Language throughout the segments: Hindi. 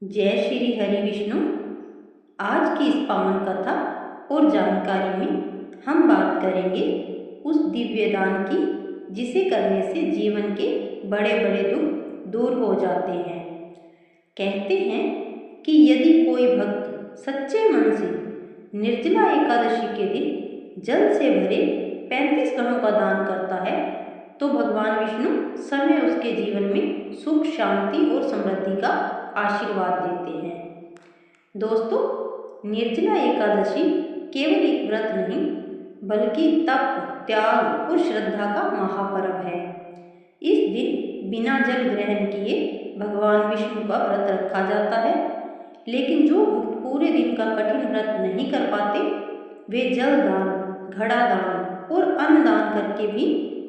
जय श्री हरि विष्णु। आज की इस पावन कथा और जानकारी में हम बात करेंगे उस दिव्य दान की जिसे करने से जीवन के बड़े बड़े दुख दूर हो जाते हैं। कहते हैं कि यदि कोई भक्त सच्चे मन से निर्जला एकादशी के दिन जल से भरे 35 घड़ों का दान करता है तो भगवान विष्णु समय उसके जीवन में सुख, शांति और समृद्धि का आशीर्वाद देते हैं। दोस्तों, निर्जला एकादशी केवल एक व्रत नहीं बल्कि तप, त्याग और श्रद्धा का महापर्व है। इस दिन बिना जल ग्रहण किए भगवान विष्णु का व्रत रखा जाता है, लेकिन जो भक्त पूरे दिन का कठिन व्रत नहीं कर पाते वे जल दान, घड़ा दान और अन्न दान करके भी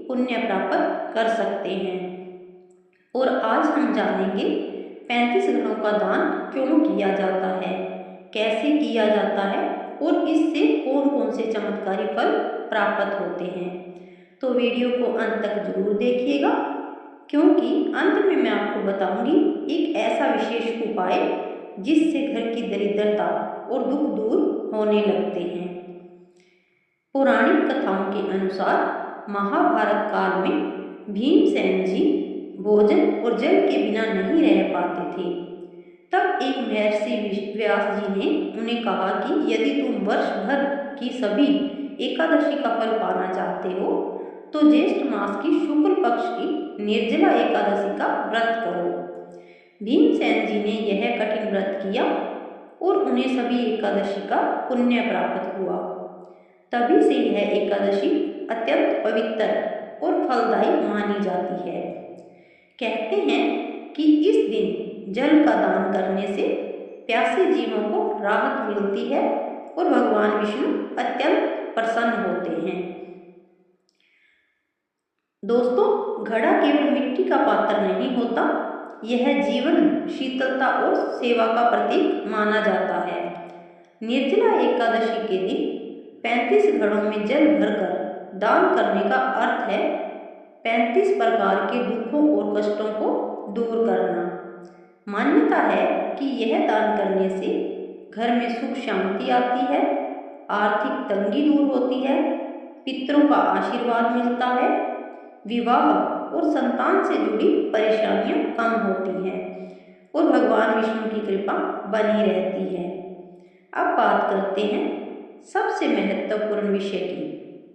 पुण्य प्राप्त कर सकते हैं। और आज हम जानेंगे 35 घड़ों का दान क्यों किया जाता है, कैसे किया जाता है और इससे कौन कौन से चमत्कारी फल प्राप्त होते हैं। तो वीडियो को अंत तक जरूर देखिएगा, क्योंकि अंत में मैं आपको बताऊंगी एक ऐसा विशेष उपाय जिससे घर की दरिद्रता और दुख दूर होने लगते हैं। पौराणिक कथाओं के अनुसार महाभारत काल में भीमसेन जी भोजन और जल के बिना नहीं रह पाते थे। तब एक महर्षि व्यास जी ने उन्हें कहा कि यदि तुम वर्ष भर की सभी एकादशी का फल पाना चाहते हो तो ज्येष्ठ मास की शुक्ल पक्ष की निर्जला एकादशी का व्रत करो। भीमसेन जी ने यह कठिन व्रत किया और उन्हें सभी एकादशी का पुण्य प्राप्त हुआ। तभी से यह एकादशी अत्यंत पवित्र और फलदायी मानी जाती है। कहते हैं कि इस दिन जल का दान करने से प्यासे जीवों को राहत मिलती है और भगवान विष्णु अत्यंत प्रसन्न होते हैं। दोस्तों, घड़ा केवल मिट्टी का पात्र नहीं होता, यह जीवन, शीतलता और सेवा का प्रतीक माना जाता है। निर्जला एकादशी के दिन 35 घड़ों में जल भरकर दान करने का अर्थ है 35 प्रकार के दुखों और कष्टों को दूर करना। मान्यता है कि यह दान करने से घर में सुख शांति आती है, आर्थिक तंगी दूर होती है, पितरों का आशीर्वाद मिलता है, विवाह और संतान से जुड़ी परेशानियां कम होती हैं और भगवान विष्णु की कृपा बनी रहती है। अब बात करते हैं सबसे महत्वपूर्ण विषय की,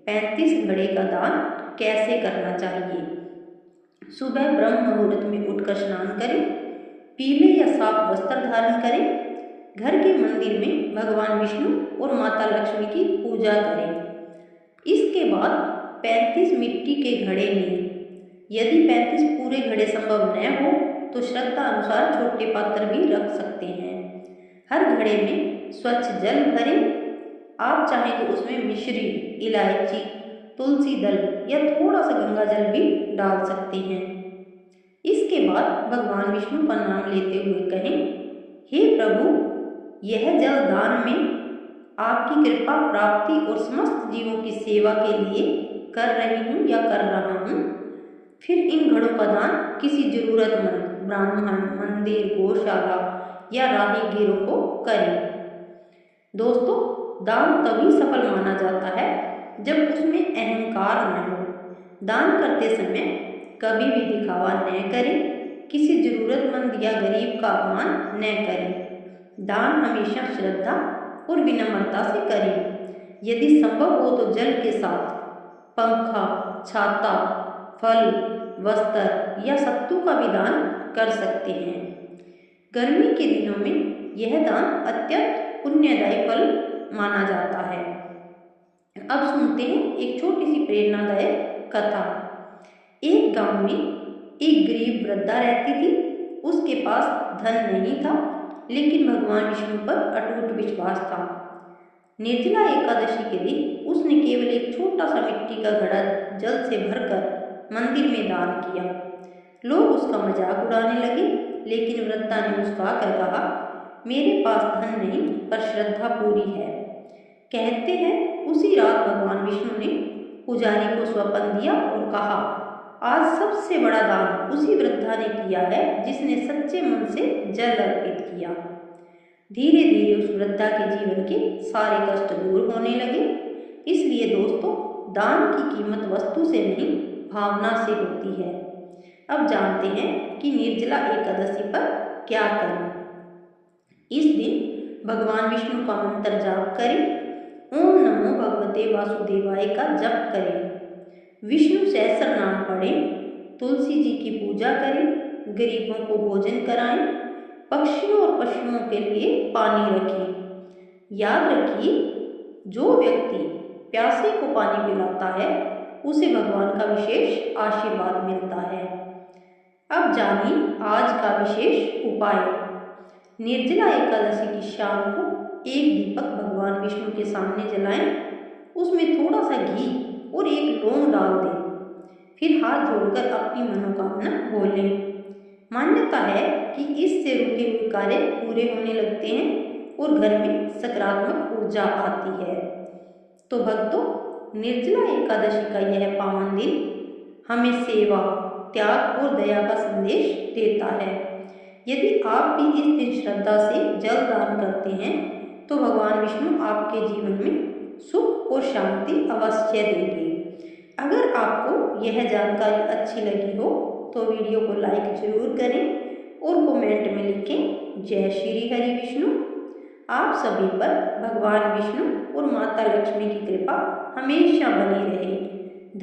35 घड़े का दान कैसे करना चाहिए। सुबह ब्रह्म मुहूर्त में उठकर स्नान करें, पीले या साफ वस्त्र धारण करें, घर के मंदिर में भगवान विष्णु और माता लक्ष्मी की पूजा करें। इसके बाद 35 मिट्टी के घड़े लें। यदि 35 पूरे घड़े संभव न हो तो श्रद्धा अनुसार छोटे पात्र भी रख सकते हैं। हर घड़े में स्वच्छ जल भरें। आप चाहें तो उसमें मिश्री, इलायची, तुलसी दल या थोड़ा सा गंगा जल भी डाल सकते हैं। इसके बाद भगवान विष्णु का नाम लेते हुए कहें, हे प्रभु, यह जल दान में आपकी कृपा प्राप्ति और समस्त जीवों की सेवा के लिए कर रही हूँ या कर रहा हूँ। फिर इन घड़ों का दान किसी जरूरतमंद ब्राह्मण, मंदिर, गौशाला या राहगीरों को करें। दोस्तों, दान तभी सफल माना जाता है जब उसमें अहंकार न हो। दान करते समय कभी भी दिखावा न करें, किसी जरूरतमंद या गरीब का अपमान न करें। दान हमेशा श्रद्धा और विनम्रता से करें। यदि संभव हो तो जल के साथ पंखा, छाता, फल, वस्त्र या सत्तू का भी दान कर सकते हैं। गर्मी के दिनों में यह दान अत्यंत पुण्यदायी फल माना जाता है। अब सुनते हैं एक छोटी सी प्रेरणादायक कथा। एक गांव में एक गरीब वृद्धा रहती थी। उसके पास धन नहीं था, लेकिन भगवान विष्णु पर अटूट विश्वास था। निर्जला एकादशी के दिन उसने केवल एक छोटा सा मिट्टी का घड़ा जल से भरकर मंदिर में दान किया। लोग उसका मजाक उड़ाने लगे, लेकिन वृद्धा ने मुस्कुराकर कहा, मेरे पास धन नहीं पर श्रद्धा पूरी है। कहते हैं उसी रात भगवान विष्णु ने पुजारी को स्वप्न दिया और कहा, आज सबसे बड़ा दान उसी वृद्धा ने किया है जिसने सच्चे मन से जल अर्पित किया। धीरे धीरे उस वृद्धा के जीवन के सारे कष्ट दूर होने लगे। इसलिए दोस्तों, दान की कीमत वस्तु से नहीं, भावना से होती है। अब जानते हैं कि निर्जला एकादशी पर क्या करें। इस दिन भगवान विष्णु का मंत्र जाप करें। ओम नमो भगवते वासुदेवाय का जप करें। विष्णु सहस्त्र नाम पढ़ें। तुलसी जी की पूजा करें। गरीबों को भोजन कराएं। पक्षियों और पशुओं के लिए पानी रखें। याद रखिए, जो व्यक्ति प्यासे को पानी पिलाता है उसे भगवान का विशेष आशीर्वाद मिलता है। अब जानिए आज का विशेष उपाय। निर्जला एकादशी की शाम को एक दीपक भगवान विष्णु के सामने जलाएं। उसमें थोड़ा सा घी और एक लौंग डाल दें। फिर हाथ जोड़कर अपनी मनोकामना बोलें। मान्यता है कि इससे रुके हुए कार्य पूरे होने लगते हैं और घर में सकारात्मक ऊर्जा आती है। तो भक्तों, निर्जला एकादशी का यह पावन दिन हमें सेवा, त्याग और दया का संदेश देता है। यदि आप भी इस दिन श्रद्धा से जल दान करते हैं तो भगवान विष्णु आपके जीवन में सुख और शांति अवश्य देंगे। अगर आपको यह जानकारी अच्छी लगी हो तो वीडियो को लाइक जरूर करें और कमेंट में लिखें जय श्री हरि विष्णु। आप सभी पर भगवान विष्णु और माता लक्ष्मी की कृपा हमेशा बनी रहे।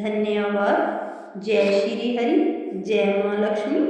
धन्यवाद। जय श्री हरि, जय माँ लक्ष्मी।